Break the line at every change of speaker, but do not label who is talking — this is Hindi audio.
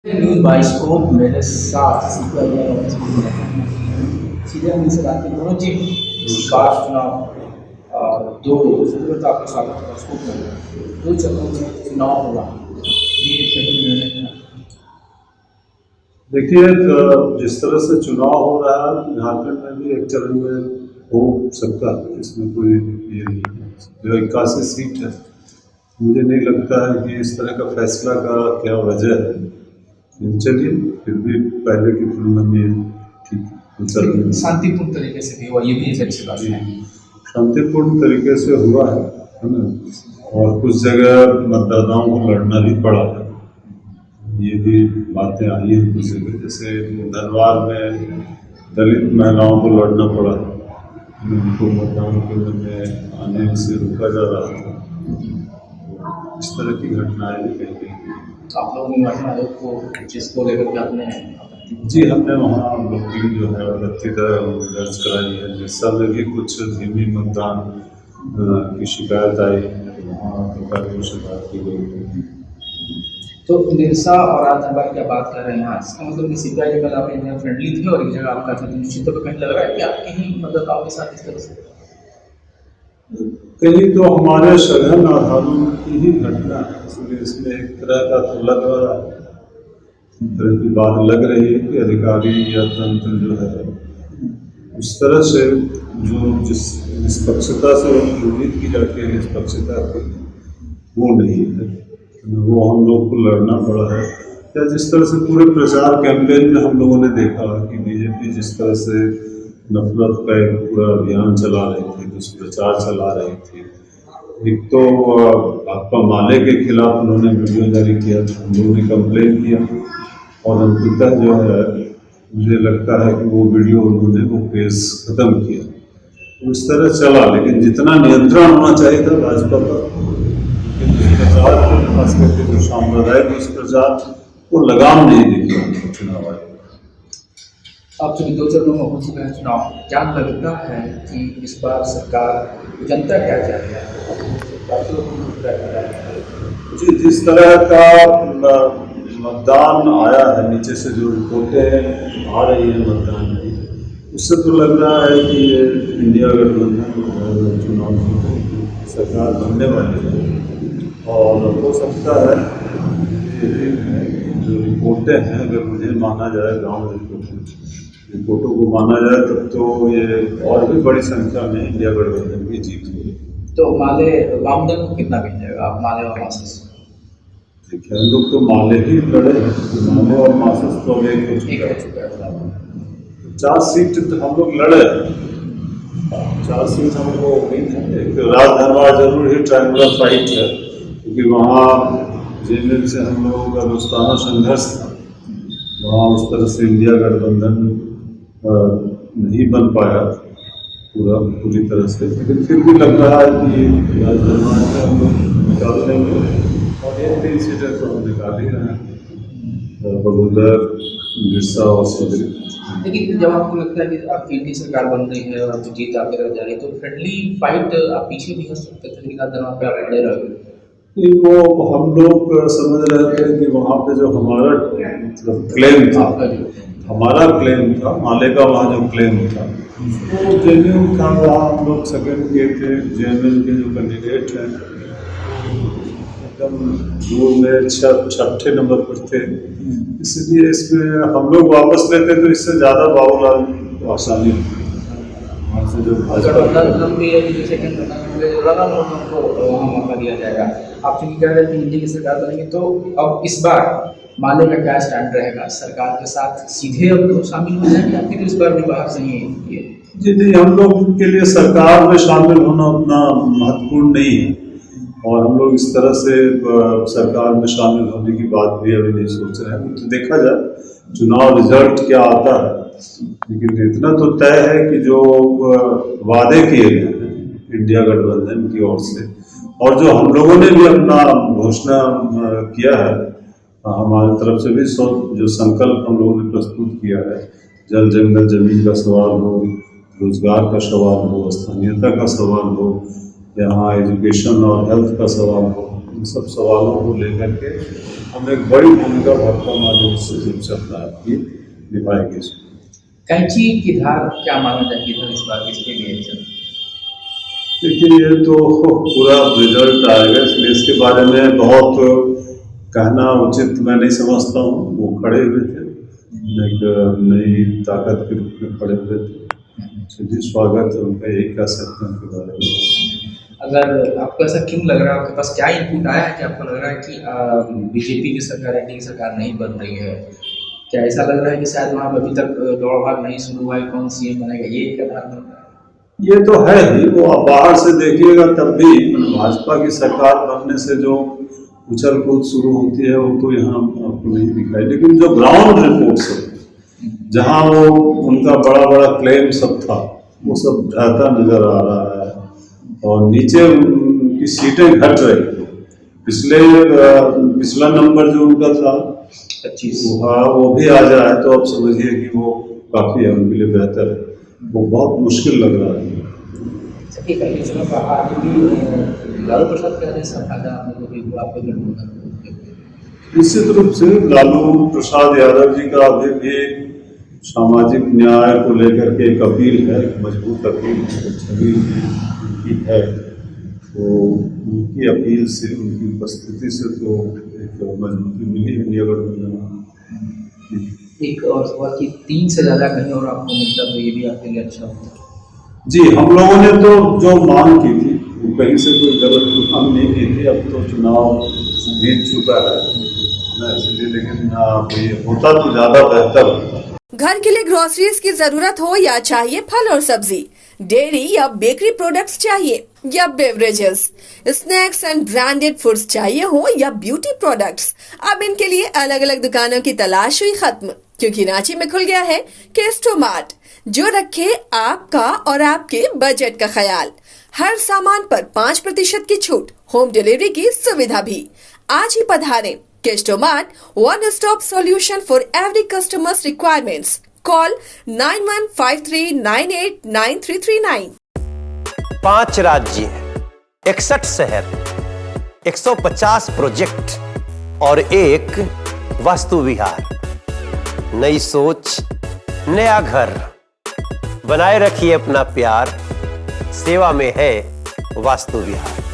न्यूज़ बाइस्कोप मेरे साथ सीधे उनसे बात की दोनों जी विकास चुनाव दो सूत्रों का आपका स्वागत है बाइस्कोप में। दो चरणों में चुनाव होगा, ये सही निर्णय है।
देखिए, जिस तरह से चुनाव हो रहा है झारखंड में भी एक चरण में हो सकता है, इसमें कोई ये नहीं है। जो 81 सीट है, मुझे नहीं लगता है कि इस तरह का फैसला का क्या वजह है। चलिए, फिर भी पहले की तुलना में ठीक चल रही है।
शांतिपूर्ण तरीके से भी हुआ, ये भी एक अच्छी बात है।
शांतिपूर्ण तरीके से हुआ है ना। और कुछ जगह मतदाताओं को लड़ना भी पड़ा है, ये भी बातें आई हैं कुछ जगह। जैसे धनबाद में दलित महिलाओं को लड़ना पड़ा, उनको मतदान केंद्र में आने से रोका जा रहा था। इस तरह की घटनाएं भी कही गई।
आप लोग निर्वाचन आयोग को जिसको लेकर के आपने
जी, हमने वहाँ वकील जो है आपत्ति दर्ज कराई है। जिस में भी कुछ धीमी मतदान की शिकायत आई, वहाँ अधिकारियों से बात की गई।
तो निरसा और आज धनबाद की बात कर रहे हैं यहाँ, इसका मतलब कि सीपीआई जगह आप एक जगह फ्रेंडली थे और एक जगह आपका था, तो निश्चित तौर पर कहीं लग रहा है कि आप कहीं मतदाताओं के साथ इस तरह से
कहीं तो हमारे सघन आधारों की ही घटना है, इसलिए इसमें एक तरह का तो लग रहा है, इस तरह की बात लग रही है कि अधिकारी या तंत्र जो है उस तरह से जो जिस निष्पक्षता से उम्मीद की जाती है निष्पक्षता की, वो नहीं है। वो हम लोग को लड़ना पड़ा है। या जिस तरह से पूरे प्रचार कैंपेन में हम लोगों ने देखा कि बीजेपी जिस तरह से नफरत का एक पूरा अभियान चला रही थी, दुष्प्रचार चला रही थी। एक तो भाकपा माले के खिलाफ उन्होंने वीडियो जारी किया, हम लोगों ने कंप्लेन किया और अंततः जो है मुझे लगता है कि वो वीडियो उन्होंने वो केस खत्म किया। तो इस तरह चला, लेकिन जितना नियंत्रण होना चाहिए था भाजपा पर दुष्प्रचार को, खास करके जो सांप्रदायिक दुष्प्रचार, वो लगाम नहीं दिखा चुनाव आयोग।
अब चूंकि दो चरणों में हो चुका है चुनाव, क्या लगता है कि इस बार सरकार जनता क्या चाहती है?
जी, जिस तरह का मतदान आया है, नीचे से जो रिपोर्टें आ रही हैं मतदान की, उससे तो लग रहा है कि ये इंडिया गठबंधन चुनाव सरकार बनने वाली है। और हो सकता है कि जो रिपोर्टें हैं, अगर मुझे माना जाए, गाँव रिपोर्टों को माना जाए, तब तो ये और भी बड़ी संख्या में इंडिया गठबंधन की जीत होगी।
तो माले वामदल को कितना मिल जाएगा? आप माले और मासस
देखिए, हम लोग तो माले ही लड़े हैं, माले और मासस तो अब एक हो चुका है। 4 सीट तो हम लोग लड़े हैं, 4 सीट हमको उम्मीद है। एक राज धनबाद जरूर ही ट्रायंगुलर फाइट है, क्योंकि वहाँ जेएमएम से हम लोगों का दोस्ताना संघर्ष था। वहाँ उस तरह से इंडिया गठबंधन नहीं बन पाया पूरी तरह से, लेकिन फिर भी लग रहा है कि राज धनबाद से हम लोग निकाल लेंगे और ये 3 सीटें तो हम निकाल ही रहे हैं, बगोदर, बिरसा और सदरी।
लेकिन जब आपको लगता है कि आपकी एनडीए सरकार बन रही है और आपकी जीत आपकी तरफ जा रही है, तो फ्रेंडली फाइट आप पीछे भी हो सकते थे, लेकिन आप दरबार पे आप खड़े रहोगे।
वो हम लोग समझ रहे थे कि वहाँ पे जो हमारा मतलब क्लेम था, हमारा क्लेम था, माले का वहाँ जो क्लेम था वो जेन्युइन था। वहाँ हम लोग सेकेंड किए थे, जेएमएम के जो कैंडिडेट हैं एकदम दूर में 6ठे नंबर पर थे, इसलिए इसमें हम लोग वापस लेते तो इससे ज़्यादा बाबूलाल को आसानी होती। वहाँ से जो
मौका दिया जाएगा। आप चूंकि कह रहे हैं कि इंडिया की सरकार बनेगी, तो अब इस बार माले का क्या स्टैंड रहेगा? सरकार के साथ सीधे अब लोग शामिल हो जाएंगे या फिर इस बार भी बाहर से ही ये?
जी नहीं, हम लोग के लिए सरकार में शामिल होना उतना महत्वपूर्ण नहीं है और हम लोग इस तरह से सरकार में शामिल होने की बात भी अभी नहीं सोच रहे हैं। तो देखा जाए चुनाव रिजल्ट क्या आता है, लेकिन इतना तो तय है कि जो वादे किए गए हैं इंडिया गठबंधन की ओर से और जो हम लोगों ने भी अपना घोषणा किया है, हमारी तरफ से भी जो संकल्प हम लोगों ने प्रस्तुत किया है, जल जंगल जमीन का सवाल हो, रोजगार का सवाल हो, स्थानीयता का सवाल हो, यहाँ एजुकेशन और हेल्थ का सवाल हो, इन सब सवालों को लेकर के हम एक बड़ी भूमिका भाजपा माध्यम से अपना आपकी निभाएंगे।
कैंची की धार क्या माना जाए किधर इस बार किसके लिए चल?
देखिए ये तो पूरा रिजल्ट आएगा, इसलिए इसके बारे में बहुत कहना उचित मैं नहीं समझता हूँ। वो खड़े हुए थे, एक नई ताकत के रूप में खड़े हुए थे, जी स्वागत है उनका, यही कह सकते हैं उनके बारे में।
अगर आपको ऐसा क्यों लग रहा है, आपके पास क्या इनपुट आया है कि आपको लग रहा है कि बीजेपी की सरकार, एनडीए की सरकार नहीं बन रही है? क्या ऐसा लग रहा है कि शायद वहाँ अभी तक दौड़ भाग नहीं शुरू हुआ है, कौन सीएम बनेगा, ये एक आधार बन रहा है?
ये तो है ही, वो आप बाहर से देखिएगा तब भी भाजपा की सरकार बनने से जो उछल कूद शुरू होती है वो तो यहाँ आपको नहीं दिखाई, लेकिन जो ग्राउंड रिपोर्ट है जहाँ वो उनका बड़ा बड़ा क्लेम सब था वो सब ढहता नजर आ रहा है और नीचे उनकी सीटें घट रही। पिछला नंबर जो उनका था 25, हाँ वो भी आ जाए तो आप समझिए कि वो काफ़ी है उनके लिए बेहतर है। वो बहुत मुश्किल लग रहा है।
लालू प्रसाद का जैसा फायदा आपको
निश्चित रूप से लालू प्रसाद यादव जी का अभी भी सामाजिक न्याय को लेकर के एक अपील है, एक मजबूत अपील छवि उनकी है, तो उनकी अपील से, उनकी उपस्थिति से तो एक मजबूती मिली इंडिया गठबंधन।
एक और सवाल कि 3 से ज़्यादा कहीं और आपको मिलता तो ये भी आपके लिए अच्छा होता? जी,
हम लोगों ने तो जो मांग की थी वो कहीं से कोई गलत काम नहीं की थी। अब तो चुनाव जीत चुका है इसलिए, लेकिन ये होता तो ज़्यादा बेहतर होता।
घर के लिए ग्रोसरीज की जरूरत हो या चाहिए फल और सब्जी, डेयरी या बेकरी प्रोडक्ट्स चाहिए या beverages, snacks and branded foods चाहिए हो या ब्यूटी प्रोडक्ट्स, अब इनके लिए अलग अलग दुकानों की तलाश हुई खत्म, क्योंकि रांची में खुल गया है केस्टो मार्ट, जो रखे आपका और आपके बजट का ख्याल। हर सामान पर 5% की छूट, होम डिलीवरी की सुविधा भी। आज ही पधारें Kesto Mart, one stop solution for every customer's requirements. Call 9153989339.
5 राज्य, 61 शहर, 150 प्रोजेक्ट और एक वास्तु विहार। नई सोच, नया घर, बनाए रखिए अपना प्यार, सेवा में है वास्तु विहार।